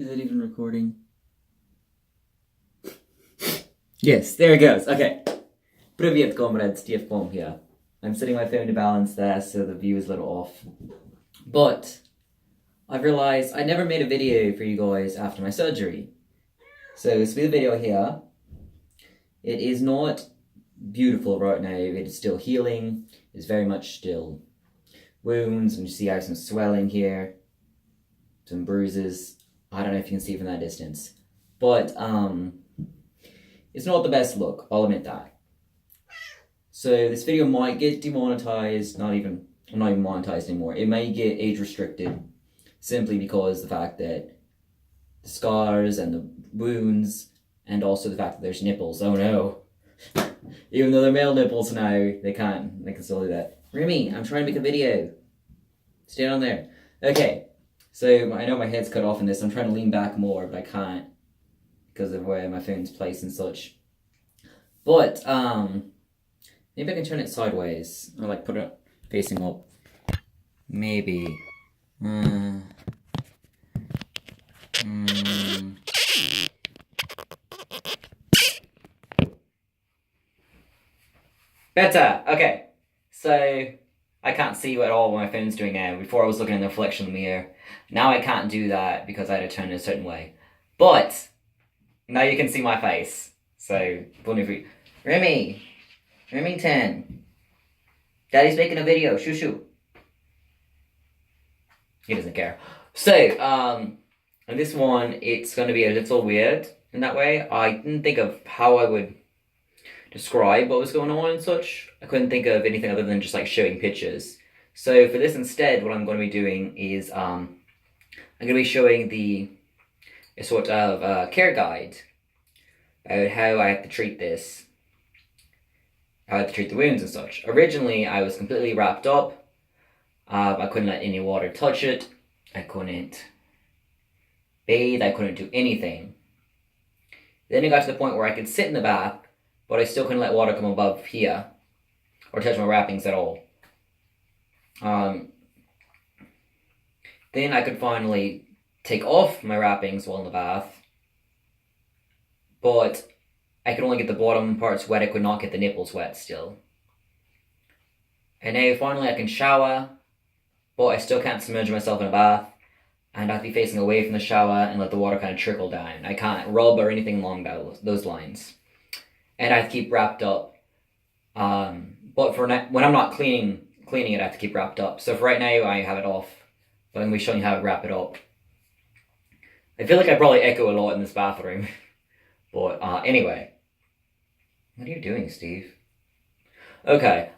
Is it even recording? Yes, there it goes. Okay. Привет, comrades, Steve Plum here. I'm setting my phone to balance there so the view is a little off. But I've realized I never made a video for you guys after my surgery. So this will be the video here. It is not beautiful right now. It is still healing. It's very much still wounds, and you see I have some swelling here, some bruises. I don't know if you can see from that distance, but it's not the best look, I'll admit that. So this video might get demonetized. I'm not even monetized anymore. It may get age restricted simply because the fact that the scars and the wounds, and also the fact that there's nipples. Oh no. Even though they're male nipples now, they can still do that. Remy, I'm trying to make a video. Stay down there. Okay, so I know my head's cut off in this. I'm trying to lean back more, but I can't because of where my phone's placed and such. But, maybe I can turn it sideways, or like put it facing up. Maybe. Better! Okay. So, I can't see at all what my phone's doing now. Before I was looking in the reflection of the mirror. Now I can't do that because I had to turn it a certain way. But, now you can see my face. So, Remy! Remington! Daddy's making a video. Shoo shoo. He doesn't care. So, in this one, it's going to be a little weird in that way. I didn't think of how I would describe what was going on and such. I couldn't think of anything other than just like showing pictures. So for this instead, what I'm going to be doing is I'm going to be showing a sort of care guide about how I have to treat this, how I have to treat the wounds and such. Originally, I was completely wrapped up. I couldn't let any water touch it. I couldn't bathe. I couldn't do anything. Then it got to the point where I could sit in the bath, but I still couldn't let water come above here or touch my wrappings at all. Then I could finally take off my wrappings while in the bath, but I could only get the bottom parts wet. I could not get the nipples wet still. And now finally I can shower, but I still can't submerge myself in a bath, and I have to be facing away from the shower and let the water kind of trickle down. I can't rub or anything along those lines. And I have to keep wrapped up. But when I'm not cleaning it, I have to keep wrapped up. So for right now, I have it off. But I'm going to be showing you how to wrap it up. I feel like I probably echo a lot in this bathroom. But anyway. What are you doing, Steve? Okay.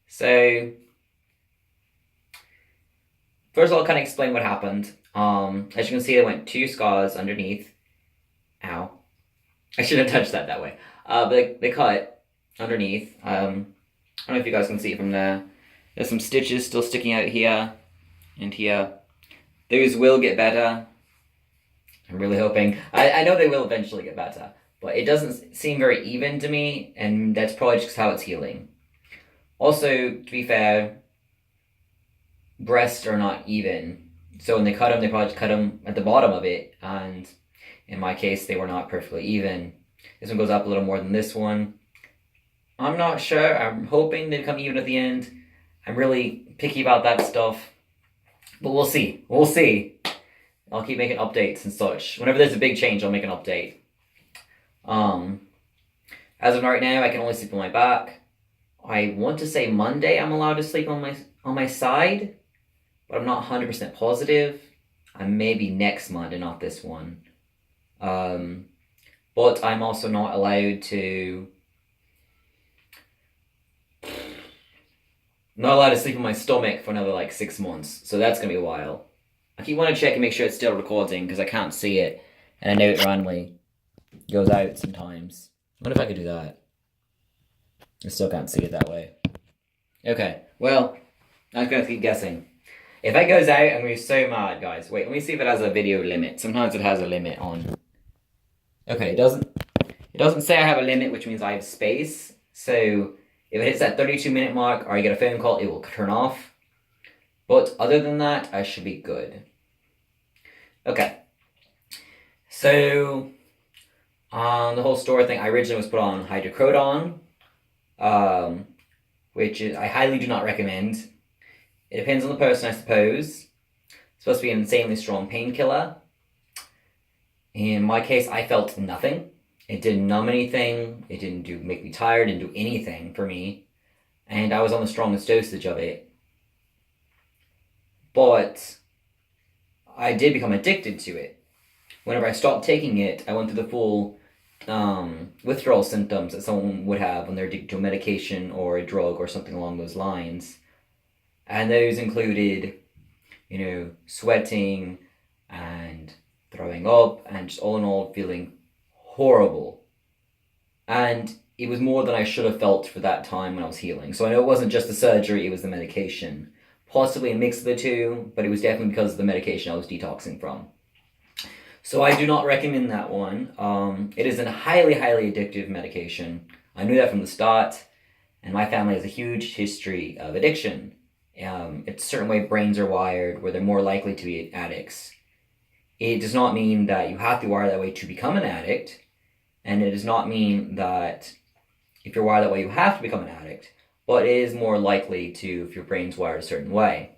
So first I'll kind of explain what happened. As you can see, there went 2 scars underneath. Ow. I should have touched that way. But they cut underneath. I don't know if you guys can see it from there. There's some stitches still sticking out here and here. Those will get better. I'm really hoping. I know they will eventually get better, but it doesn't seem very even to me, and that's probably just how it's healing. Also, to be fair, breasts are not even. So when they cut them, they probably just cut them at the bottom of it, and in my case, they were not perfectly even. This one goes up a little more than this one. I'm not sure. I'm hoping they come even at the end. I'm really picky about that stuff. But we'll see. We'll see. I'll keep making updates and such. Whenever there's a big change, I'll make an update. As of right now, I can only sleep on my back. I want to say Monday I'm allowed to sleep on my side, but I'm not 100% positive. I may be next Monday, not this one. But I'm also not allowed to sleep on my stomach for another like 6 months, so that's gonna be a while. I keep wanting to check and make sure it's still recording because I can't see it, and I know it randomly goes out sometimes. What if I could do that? I still can't see it that way. Okay, well, I'm gonna keep guessing. If it goes out, I'm gonna be so mad, guys. Wait, let me see if it has a video limit. Sometimes it has a limit on. Okay, it doesn't say I have a limit, which means I have space. So if it hits that 32-minute mark or I get a phone call, it will turn off. But other than that, I should be good. Okay. So, the whole store thing, I originally was put on hydrocodone, um, which I highly do not recommend. It depends on the person, I suppose. It's supposed to be an insanely strong painkiller. In my case, I felt nothing. It didn't numb anything. It didn't make me tired. Didn't do anything for me. And I was on the strongest dosage of it. But I did become addicted to it. Whenever I stopped taking it, I went through the full withdrawal symptoms that someone would have when they're addicted to a medication or a drug or something along those lines. And those included, sweating and throwing up and just all in all feeling horrible. And it was more than I should have felt for that time when I was healing. So I know it wasn't just the surgery, it was the medication. Possibly a mix of the two, but it was definitely because of the medication I was detoxing from. So I do not recommend that one. It is a highly, highly addictive medication. I knew that from the start, and my family has a huge history of addiction. It's a certain way brains are wired where they're more likely to be addicts. It does not mean that you have to wire that way to become an addict, and it does not mean that if you're wired that way you have to become an addict, but it is more likely to if your brain's wired a certain way.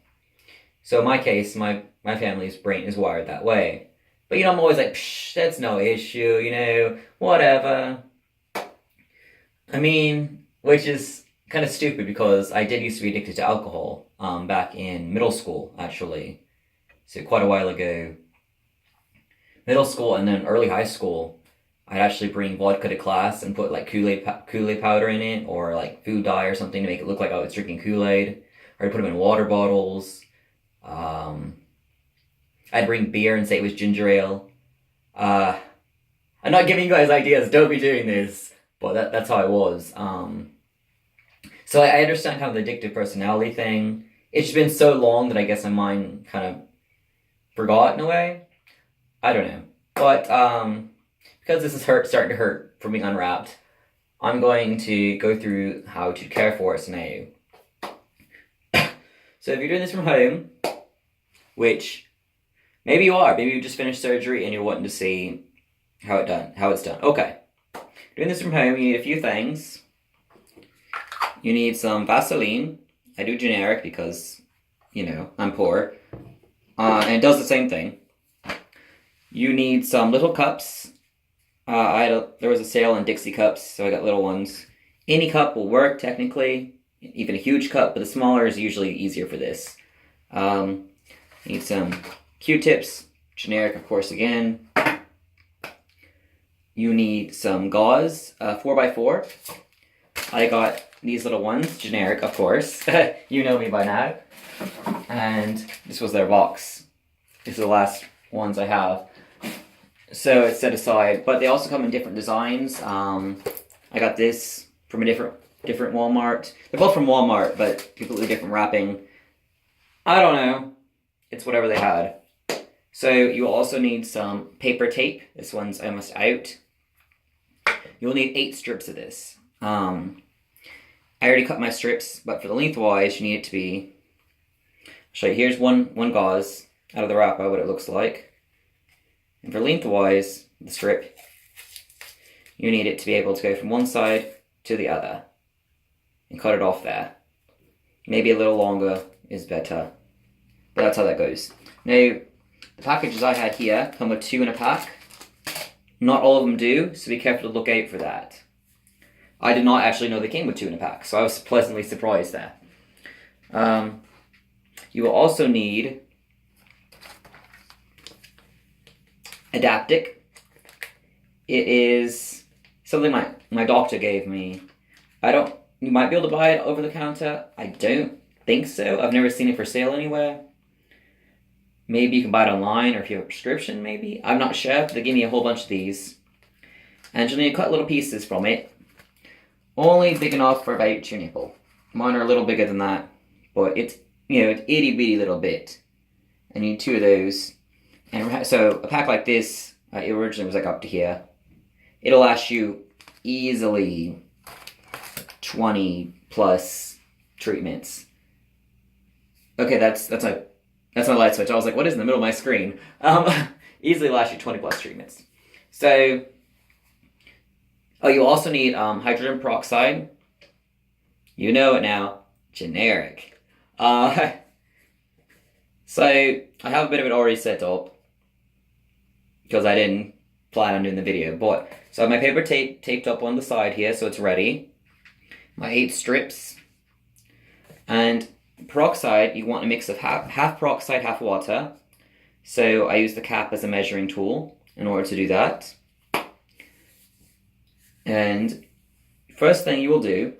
So in my case, my family's brain is wired that way. But I'm always like, psh, that's no issue, whatever. I mean, which is kind of stupid because I did used to be addicted to alcohol back in middle school, actually. So quite a while ago. Middle school and then early high school, I'd actually bring vodka to class and put like Kool-Aid powder in it or like food dye or something to make it look like I was drinking Kool-Aid. Or I'd put them in water bottles. I'd bring beer and say it was ginger ale. I'm not giving you guys ideas, don't be doing this. But that's how I was. So I understand kind of the addictive personality thing. It's been so long that I guess my mind kind of forgot in a way. I don't know. But because this is starting to hurt from being unwrapped, I'm going to go through how to care for us now. So if you're doing this from home, which maybe you are, maybe you just finished surgery and you're wanting to see how it's done. Okay. Doing this from home, you need a few things. You need some Vaseline. I do generic because, I'm poor. And it does the same thing. You need some little cups. There was a sale on Dixie cups, so I got little ones. Any cup will work, technically. Even a huge cup, but the smaller is usually easier for this. You need some Q-tips. Generic, of course, again. You need some gauze, 4x4. I got these little ones, generic, of course. You know me by now. And this was their box. These are the last ones I have. So it's set aside, but they also come in different designs. I got this from a different Walmart. They're both from Walmart, but completely different wrapping. I don't know. It's whatever they had. So you also need some paper tape. This one's almost out. You'll need 8 strips of this. I already cut my strips, but for the lengthwise, you need it to be... I'll show you. Here's one gauze out of the wrapper, what it looks like. And for lengthwise, the strip, you need it to be able to go from one side to the other. And cut it off there. Maybe a little longer is better. But that's how that goes. Now, the packages I had here come with 2 in a pack. Not all of them do, so be careful to look out for that. I did not actually know they came with 2 in a pack, so I was pleasantly surprised there. You will also need Adaptic. It is something my doctor gave me. You might be able to buy it over the counter. I don't think so. I've never seen it for sale anywhere. Maybe you can buy it online, or if you have a prescription, maybe. I'm not sure, but they gave me a whole bunch of these. And you'll need to cut little pieces from it. Only big enough for about your nipple. Mine are a little bigger than that, but it's, an itty bitty little bit. I need 2 of those. And so a pack like this, it originally was like up to here. It'll last you easily 20 plus treatments. Okay, that's my light switch. I was like, what is in the middle of my screen? Easily last you 20 plus treatments. So, oh, you also need hydrogen peroxide. You know it now. Generic. So, I have a bit of it already set up because I didn't plan on doing the video. But, so I have my paper tape taped up on the side here so it's ready. My 8 strips. And peroxide, you want a mix of half peroxide, half water. So I use the cap as a measuring tool in order to do that. And first thing you will do,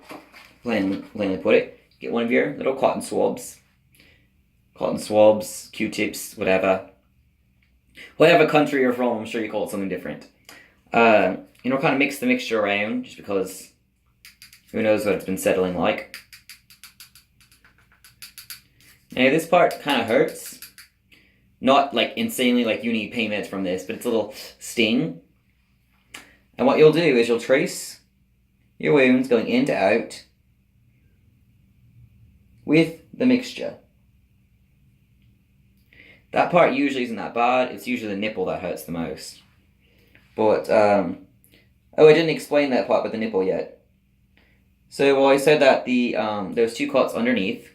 plainly put it, get one of your little cotton swabs, Q-tips, whatever country you're from, I'm sure you call it something different. Kind of mix the mixture around, just because who knows what it's been settling like. Now this part kind of hurts. Not like insanely like you need pain meds from this, but it's a little sting. And what you'll do is you'll trace your wounds going in to out with the mixture. That part usually isn't that bad. It's usually the nipple that hurts the most. But, I didn't explain that part with the nipple yet. So, I said that there's 2 cuts underneath.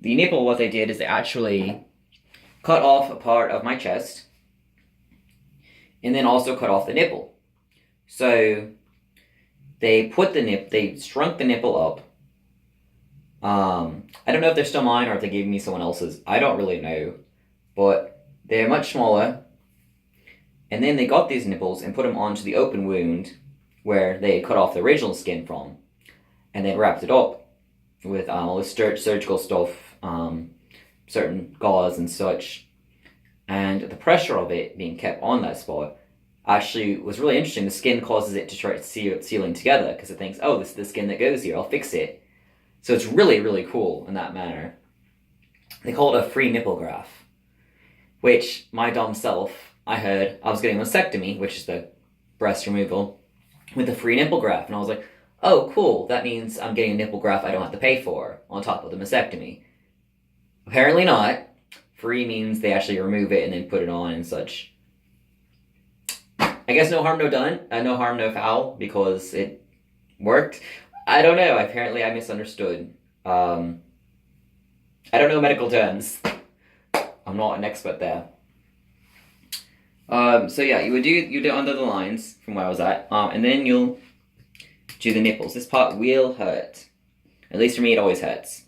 The nipple, what they did is they actually cut off a part of my chest and then also cut off the nipple. So they shrunk the nipple up. I don't know if they're still mine or if they gave me someone else's. I don't really know. But they're much smaller. And then they got these nipples and put them onto the open wound where they cut off the original skin from. And then wrapped it up with all this surgical stuff, certain gauze and such. And the pressure of it being kept on that spot actually was really interesting. The skin causes it to start sealing together because it thinks, oh, this is the skin that goes here, I'll fix it. So it's really, really cool in that manner. They call it a free nipple graft, which my dumb self, I heard I was getting a mastectomy, which is the breast removal, with a free nipple graft. And I was like, oh, cool, that means I'm getting a nipple graft I don't have to pay for on top of the mastectomy. Apparently not. Free means they actually remove it and then put it on and such. I guess no harm, no done. No harm, no foul, because it worked. I don't know. Apparently I misunderstood. I don't know medical terms. I'm not an expert there. So yeah, you do under the lines from where I was at, and then you'll do the nipples. This part will hurt. At least for me, it always hurts.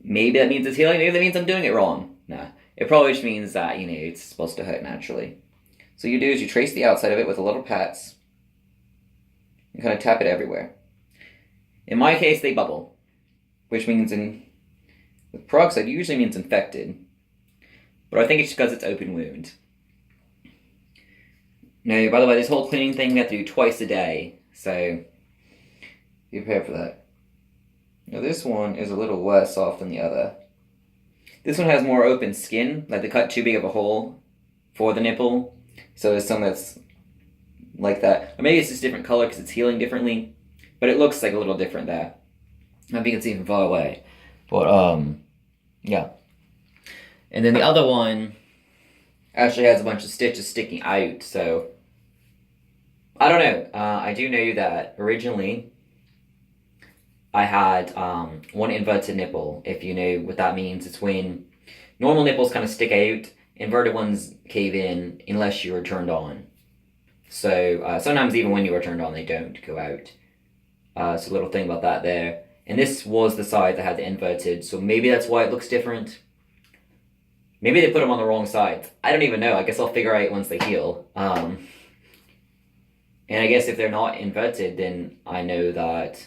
Maybe that means it's healing. Maybe that means I'm doing it wrong. Nah, it probably just means that, it's supposed to hurt naturally. So you do is you trace the outside of it with a little pats and kind of tap it everywhere. In my case, they bubble, which means with peroxide, it usually means infected. But I think it's because it's open wound. Now, by the way, this whole cleaning thing we have to do twice a day, so be prepared for that. Now this one is a little worse off than the other. This one has more open skin, like they cut too big of a hole for the nipple, so there's some that's like that. Or maybe it's just different color because it's healing differently, but it looks like a little different there. I think it's even far away, but yeah. And then the other one actually has a bunch of stitches sticking out, so I don't know. I do know that originally I had one inverted nipple. If you know what that means, it's when normal nipples kind of stick out, inverted ones cave in unless you are turned on. So sometimes even when you are turned on, they don't go out. So a little thing about that there. And this was the side that had the inverted, so maybe that's why it looks different. Maybe they put them on the wrong side. I don't even know. I guess I'll figure out once they heal. And I guess if they're not inverted, then I know that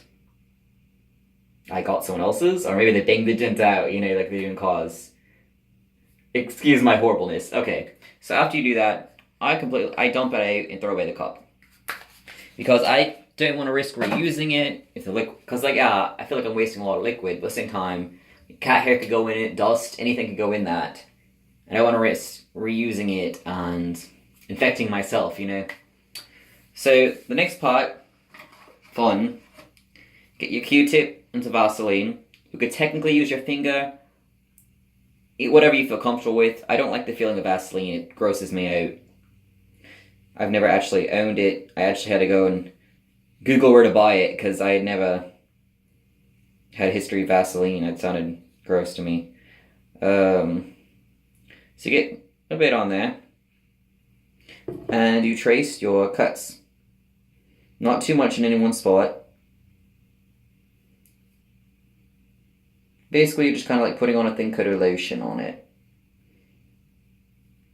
I got someone else's, or maybe they banged the dent out, like they didn't cause. Excuse my horribleness. Okay, so after you do that, I dump it out and throw away the cup. Because I don't want to risk reusing it, because I feel like I'm wasting a lot of liquid, but at the same time, cat hair could go in it, dust, anything could go in that. And I don't want to risk reusing it and infecting myself, So, the next part, fun, get your Q-tip into Vaseline. You could technically use your finger, Eat whatever you feel comfortable with. I don't like the feeling of Vaseline. It grosses me out. I've never actually owned it. I actually had to go and Google where to buy it because I had never had a history of Vaseline. It sounded gross to me. So you get a bit on there. And you trace your cuts. Not too much in any one spot. Basically, you're just kind of like putting on a thin coat of lotion on it.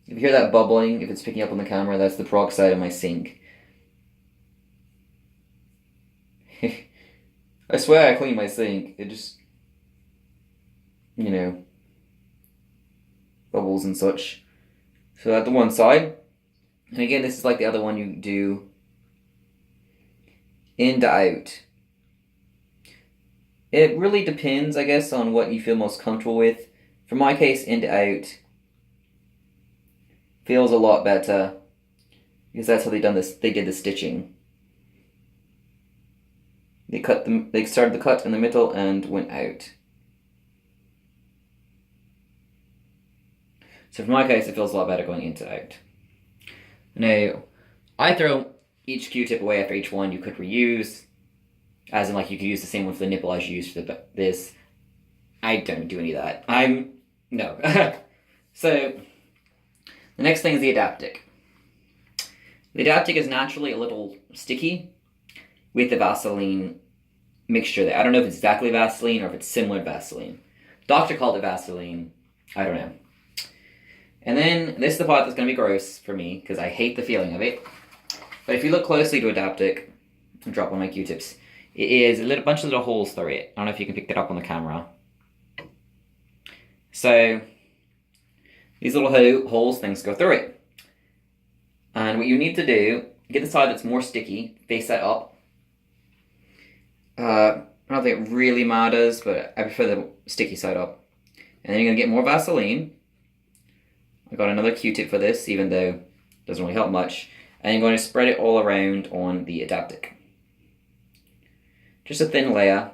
If you hear that bubbling, if it's picking up on the camera, that's the peroxide in my sink. I swear I clean my sink. It just, you know, bubbles and such. So that's the one side. And again, this is like the other one you do in to out. It really depends, I guess, on what you feel most comfortable with. For my case, in to out feels a lot better because that's how they did the stitching. They started the cut in the middle and went out. So for my case, it feels a lot better going in to out. Now, I throw each Q-tip away after each one. You could reuse, as in like you could use the same one for the nipple as you used for this. I don't do any of that. No. So, the next thing is the adaptic. The adaptic is naturally a little sticky with the Vaseline mixture there. I don't know if it's exactly Vaseline or if it's similar to Vaseline. Doctor called it Vaseline. I don't know. And then, this is the part that's going to be gross for me, because I hate the feeling of it. But if you look closely to adaptic, I'll drop one of my Q-tips, it is a bunch of little holes through it. I don't know if you can pick that up on the camera. So, these little holes things go through it. And what you need to do, get the side that's more sticky, face that up. I don't think it really matters, but I prefer the sticky side up. And then you're going to get more Vaseline. I got another Q-tip for this, even though it doesn't really help much. And you're going to spread it all around on the adaptic. Just a thin layer.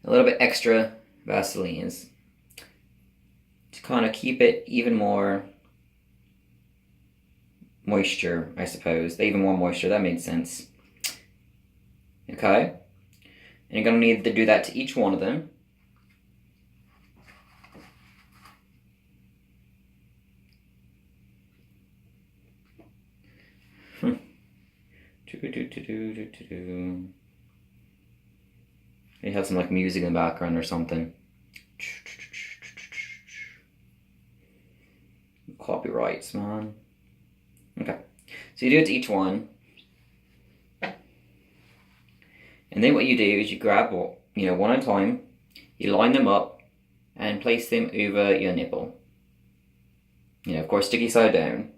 A little bit extra Vaselines. To kind of keep it even more moisture, I suppose. Even more moisture, that made sense. Okay? And you're going to need to do that to each one of them. You have some like music in the background or something. Copyrights, man. Okay, so you do it to each one, and then what you do is you grab one at a time. You line them up and place them over your nipple. Of course, sticky side down.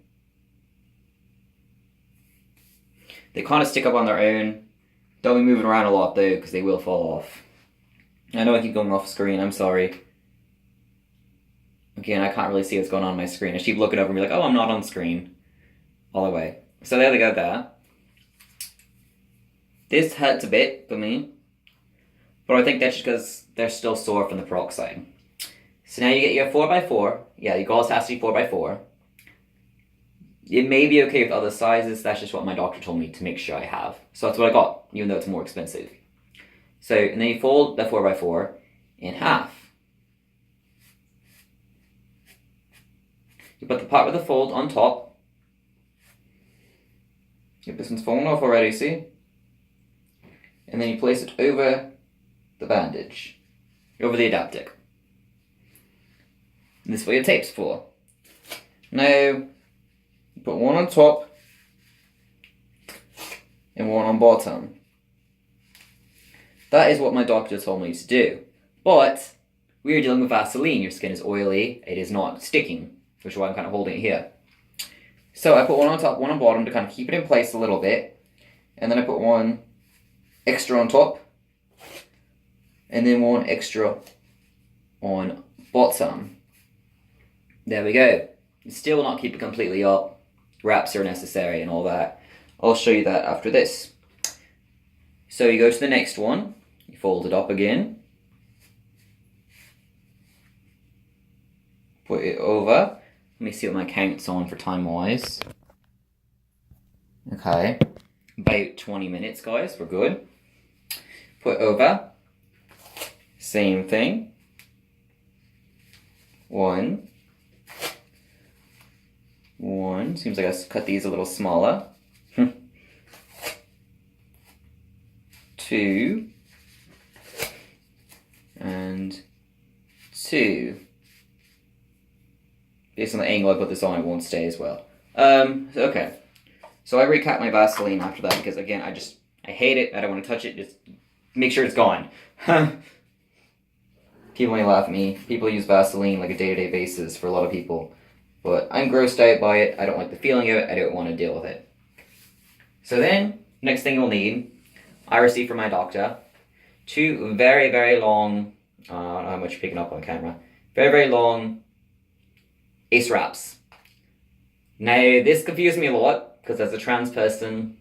They kind of stick up on their own. Don't be moving around a lot though, because they will fall off. I know I keep going off screen, I'm sorry. Again, I can't really see what's going on my screen. I keep looking over and be like, oh, I'm not on screen. All the way. So there they go there. This hurts a bit for me. But I think that's just because they're still sore from the peroxide. So now you get your 4x4. Yeah, your gauze has to be 4x4. It may be okay with other sizes. That's just what my doctor told me to make sure I have. So that's what I got, even though it's more expensive. So, and then you fold the 4x4 in half. You put the part with the fold on top. Yep, this one's fallen off already, see? And then you place it over the bandage. Over the adaptic. And this is what your tape's for. Now, you put one on top and one on bottom. That is what my doctor told me to do. But we are dealing with Vaseline. Your skin is oily. It is not sticking, which is why I'm kind of holding it here. So I put one on top, one on bottom to kind of keep it in place a little bit. And then I put one extra on top. And then one extra on bottom. There we go. Still will not keep it completely up. Wraps are necessary and all that. I'll show you that after this. So you go to the next one. You fold it up again. Put it over. Let me see what my count's on for time-wise. Okay. About 20 minutes, guys. We're good. Put over. Same thing. 1. Seems like I cut these a little smaller. 2. And 2. Based on the angle I put this on, it won't stay as well. Okay. So I recapped my Vaseline after that because, again, I hate it. I don't want to touch it. Just make sure it's gone. People may laugh at me. People use Vaseline like a day-to-day basis for a lot of people. But I'm grossed out by it. I don't like the feeling of it. I don't want to deal with it. So then, next thing you'll need, I received from my doctor 2 very, very long, I don't know how much you're picking up on camera, very, very long ace wraps. Now, this confused me a lot, because as a trans person,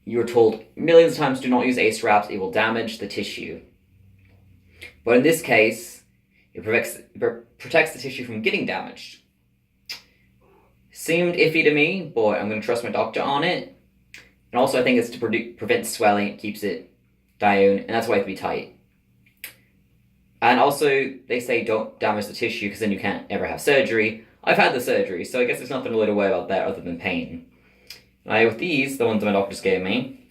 you're told millions of times do not use ace wraps, it will damage the tissue. But in this case, it protects the tissue from getting damaged. Seemed iffy to me, but I'm going to trust my doctor on it. And also I think it's to prevent swelling, it keeps it down, and that's why it can be tight. And also, they say don't damage the tissue because then you can't ever have surgery. I've had the surgery, so I guess there's nothing really to worry about that other than pain. Now with these, the ones my doctor just gave me,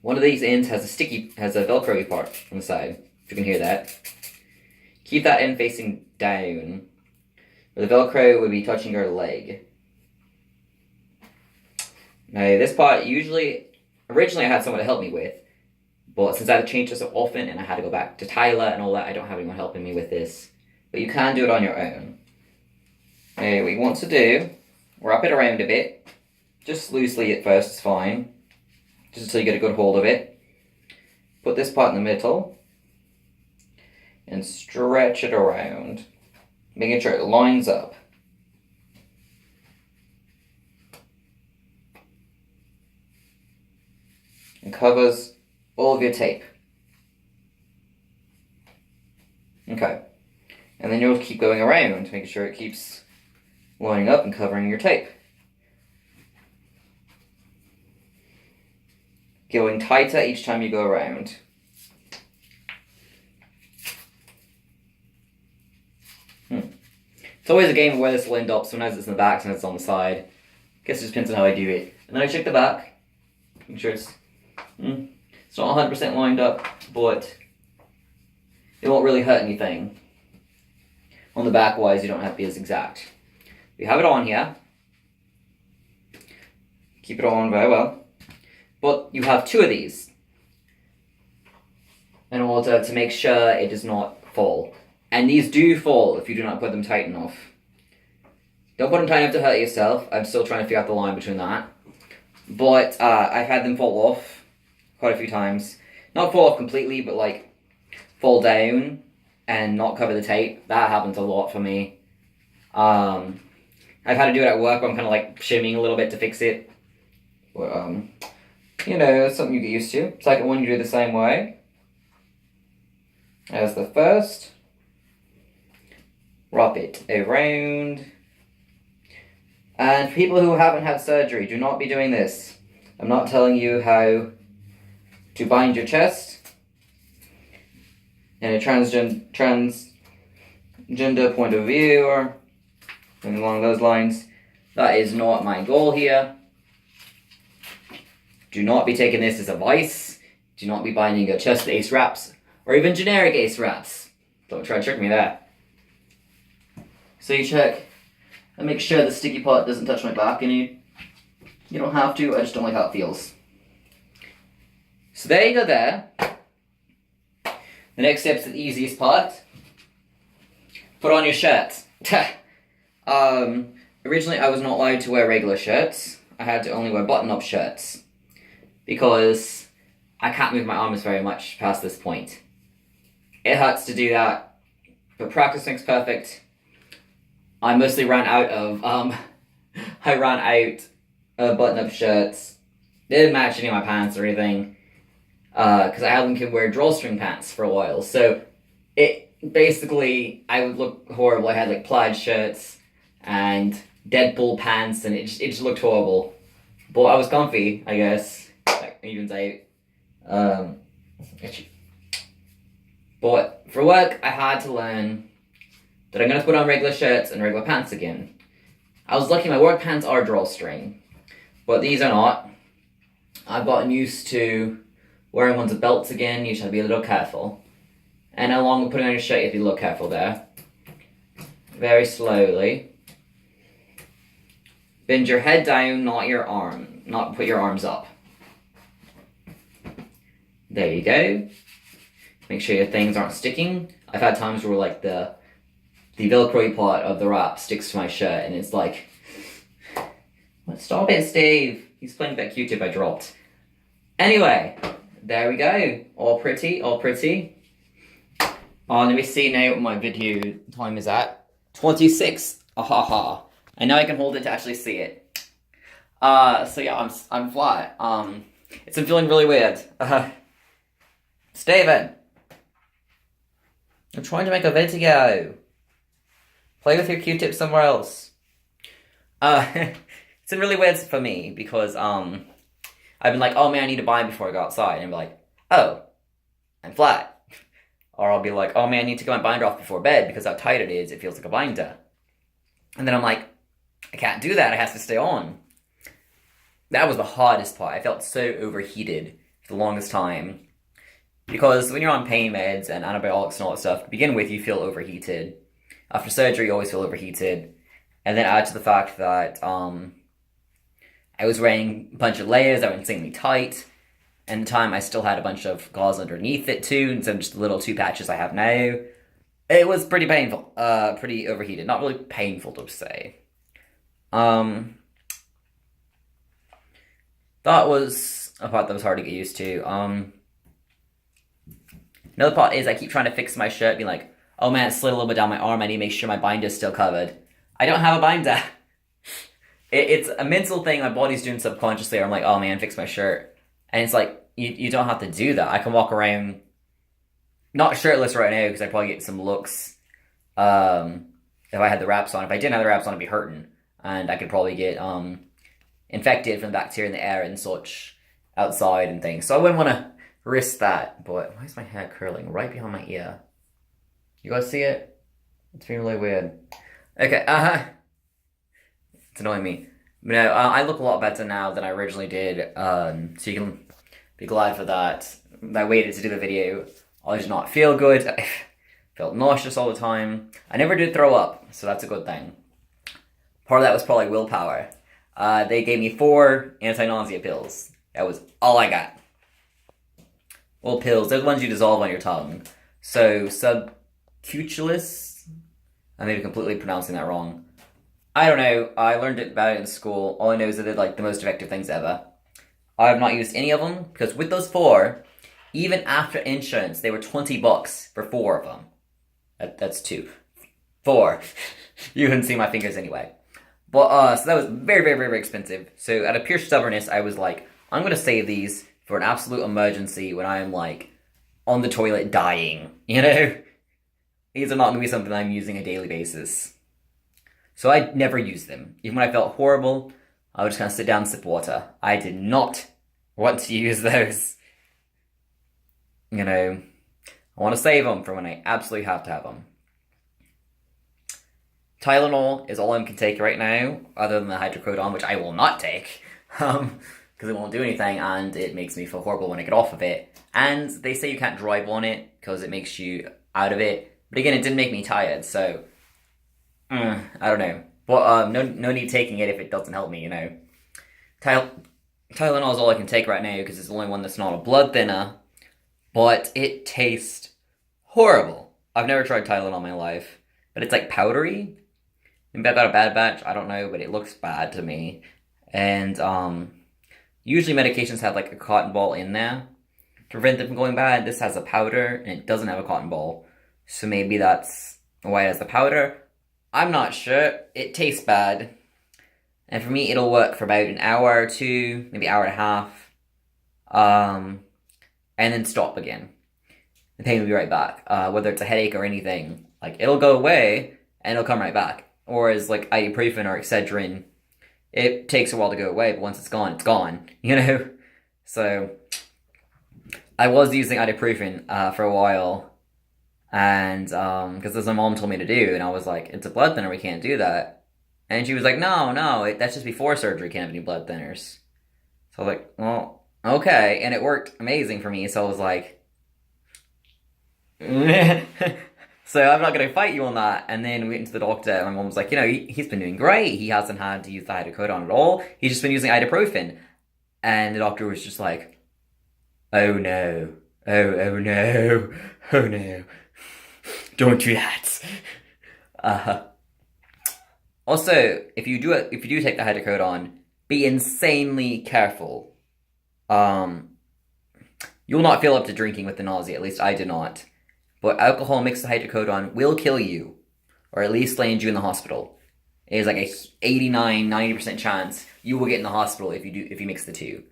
one of these ends has a Velcro part on the side, if you can hear that. Keep that end facing down, where the Velcro would be touching your leg. Now this part, originally I had someone to help me with, but since I had to change it so often and I had to go back to Tyler and all that, I don't have anyone helping me with this. But you can do it on your own. Now what you want to do, wrap it around a bit, just loosely at first, it's fine, just until you get a good hold of it. Put this part in the middle, and stretch it around, making sure it lines up. And covers all of your tape. Okay. And then you'll keep going around, making sure it keeps lining up and covering your tape. Going tighter each time you go around. It's always a game of where this will end up. Sometimes it's in the back, sometimes it's on the side. Guess it just depends on how I do it. And then I check the back. Make sure it's not 100% lined up, but it won't really hurt anything. On the back wise, you don't have to be as exact. We have it on here. Keep it on very well. But you have 2 of these in order to make sure it does not fall. And these do fall if you do not put them tight enough. Don't put them tight enough to hurt yourself. I'm still trying to figure out the line between that. But I've had them fall off quite a few times. Not fall off completely, but like fall down and not cover the tape. That happens a lot for me. I've had to do it at work where I'm kind of like shimmying a little bit to fix it. But, you know, it's something you get used to. Second one, you do the same way as the first. Wrap it around. And for people who haven't had surgery, do not be doing this. I'm not telling you how to bind your chest in a transgender point of view or anything along those lines. That is not my goal here. Do not be taking this as advice. Do not be binding your chest with ace wraps or even generic ace wraps. Don't try to trick me there. So you check and make sure the sticky part doesn't touch my back, and you don't have to, I just don't like how it feels. So there you go there. The next step's the easiest part. Put on your shirt. Originally I was not allowed to wear regular shirts. I had to only wear button-up shirts because I can't move my arms very much past this point. It hurts to do that, but practice makes perfect. I mostly ran out of button-up shirts. They didn't match any of my pants or anything, because I had them can wear drawstring pants for a while. So it basically, I would look horrible. I had like plaid shirts and Deadpool pants, and it just looked horrible. But I was comfy, I guess. Like, evens out. Um, but for work, I had to learn that I'm gonna put on regular shirts and regular pants again. I was lucky my work pants are drawstring, but these are not. I've gotten used to wearing ones with belts again. You should have to be a little careful. And along with putting on your shirt, you have to be a little careful there. Very slowly. Bend your head down, not put your arms up. There you go. Make sure your things aren't sticking. I've had times where like the Velcro part of the wrap sticks to my shirt and it's like, stop it, Steve. He's playing that Q-tip I dropped. Anyway, there we go. All pretty, all pretty. Let me see now what my video time is at. 26. Ahaha. And now I can hold it to actually see it. So yeah, I'm flat. It's been feeling really weird. Steven! I'm trying to make a video. Play with your Q-tip somewhere else. It's been really weird for me because I've been like, oh man, I need to bind before I go outside, and I'm like, oh, I'm flat. Or I'll be like, oh man, I need to get my binder off before bed because how tight it is, it feels like a binder. And then I'm like, I can't do that, it has to stay on. That was the hardest part. I felt so overheated for the longest time. Because when you're on pain meds and antibiotics and all that stuff, to begin with, you feel overheated. After surgery, you always feel overheated. And then add to the fact that I was wearing a bunch of layers that were insanely tight. And the time I still had a bunch of gauze underneath it too, instead of just the little 2 patches I have now. It was pretty painful, pretty overheated. Not really painful to say. That was a part that was hard to get used to. Another part is I keep trying to fix my shirt, being like, oh man, it slid a little bit down my arm, I need to make sure my binder's still covered. I don't have a binder. It's a mental thing my body's doing subconsciously, or I'm like, oh man, fix my shirt. And it's like, you don't have to do that. I can walk around, not shirtless right now, because I'd probably get some looks if I had the wraps on. If I didn't have the wraps on, I'd be hurting. And I could probably get infected from the bacteria in the air and such outside and things. So I wouldn't want to risk that. But why is my hair curling right behind my ear? You guys see it? It's being really weird. Okay, it's annoying me. But no, I look a lot better now than I originally did. So you can be glad for that. I waited to do the video. I did not feel good. I felt nauseous all the time. I never did throw up, so that's a good thing. Part of that was probably willpower. They gave me 4 anti-nausea pills. That was all I got. Well, pills, they're the ones you dissolve on your tongue. So, subcutaneous? I may be completely pronouncing that wrong. I don't know, I learned about it in school. All I know is that they're like the most effective things ever. I have not used any of them, because with those 4, even after insurance, they were $20 for 4 of them. That's 2. 4. You couldn't see my fingers anyway. But, so that was very, very, very, very expensive. So out of pure stubbornness, I was like, I'm gonna save these for an absolute emergency when I am like, on the toilet dying, you know? These are not gonna be something I'm using on a daily basis. So I never used them. Even when I felt horrible, I would just kind of sit down and sip water. I did not want to use those. You know, I want to save them for when I absolutely have to have them. Tylenol is all I can take right now, other than the hydrocodone, which I will not take, because it won't do anything, and it makes me feel horrible when I get off of it. And they say you can't drive on it, because it makes you out of it. But again, it didn't make me tired, so I don't know. But no need taking it if it doesn't help me, you know. Tylenol is all I can take right now, because it's the only one that's not a blood thinner. But it tastes horrible. I've never tried Tylenol in my life. But it's like powdery. Maybe I got a bad batch, I don't know, but it looks bad to me. And usually medications have like a cotton ball in there to prevent them from going bad. This has a powder, and it doesn't have a cotton ball. So maybe that's why it has the powder. I'm not sure. It tastes bad. And for me, it'll work for about an hour or 2, maybe hour and a half. And then stop again. the pain will be right back. Whether it's a headache or anything, like it'll go away and it'll come right back. Whereas like ibuprofen or Excedrin, it takes a while to go away, but once it's gone, you know? So, I was using ibuprofen for a while, and because as my mom told me to do, and I was like, it's a blood thinner, we can't do that. And she was like, no, that's just before surgery, can't have any blood thinners. So I was like, well, okay, and it worked amazing for me, so I was like, so I'm not going to fight you on that. And then we went to the doctor, and my mom was like, he's been doing great. He hasn't had to use the hydrocodone at all. He's just been using ibuprofen. And the doctor was just like, oh no, oh no, oh no, don't do that. Also, if you do take the hydrocodone, be insanely careful. You'll not feel up to drinking with the nausea, at least I did not. But alcohol mixed with hydrocodone will kill you, or at least land you in the hospital. It is like a 89-90% chance you will get in the hospital if you mix the two.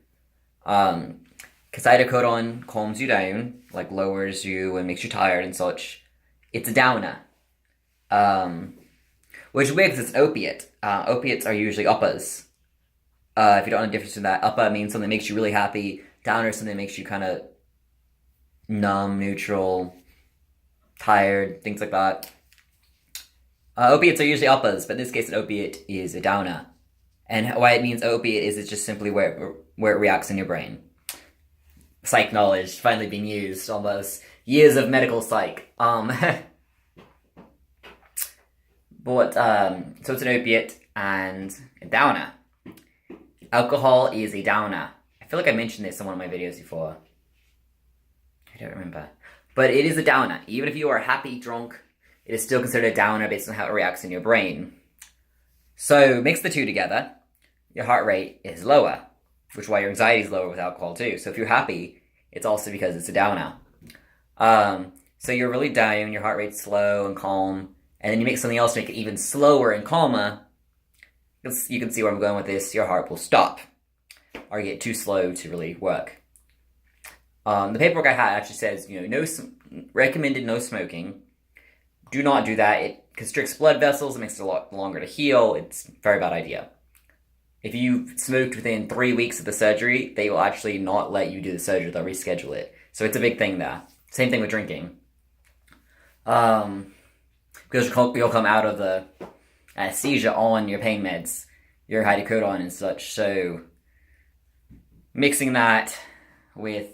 Because hydrocodone calms you down, like lowers you and makes you tired and such. It's a downer. Which is weird because it's opiate. Opiates are usually uppers. If you don't know the difference in that, upper means something that makes you really happy. Downer is something that makes you kind of numb, neutral, tired, things like that. Opiates are usually uppers, but in this case an opiate is a downer. And why it means opiate is it's just simply where it reacts in your brain. Psych knowledge finally being used, almost years of medical psych. But so it's an opiate and a downer. Alcohol is a downer. I feel like I mentioned this in one of my videos before. I don't remember. But it is a downer. Even if you are happy drunk, it is still considered a downer based on how it reacts in your brain. So mix the two together, your heart rate is lower, which is why your anxiety is lower with alcohol too. So if you're happy, it's also because it's a downer. So you're really down, your heart rate's slow and calm, and then you mix something else to make it even slower and calmer. You can see where I'm going with this. Your heart will stop, or get too slow to really work. The paperwork I had actually says, recommended no smoking. Do not do that. It constricts blood vessels. It makes it a lot longer to heal. It's a very bad idea. If you smoked within 3 weeks of the surgery, they will actually not let you do the surgery. They'll reschedule it. So it's a big thing there. Same thing with drinking. Because you'll come out of the anesthesia on your pain meds, your hydrocodone and such. So mixing that with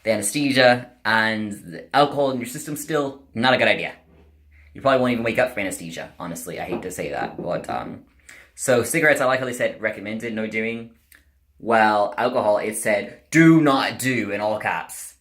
the anesthesia and the alcohol in your system still not a good idea. You probably won't even wake up from anesthesia, honestly. I hate to say that. But so cigarettes, I like how they said recommended no doing. Well, alcohol, it said do not do in all caps.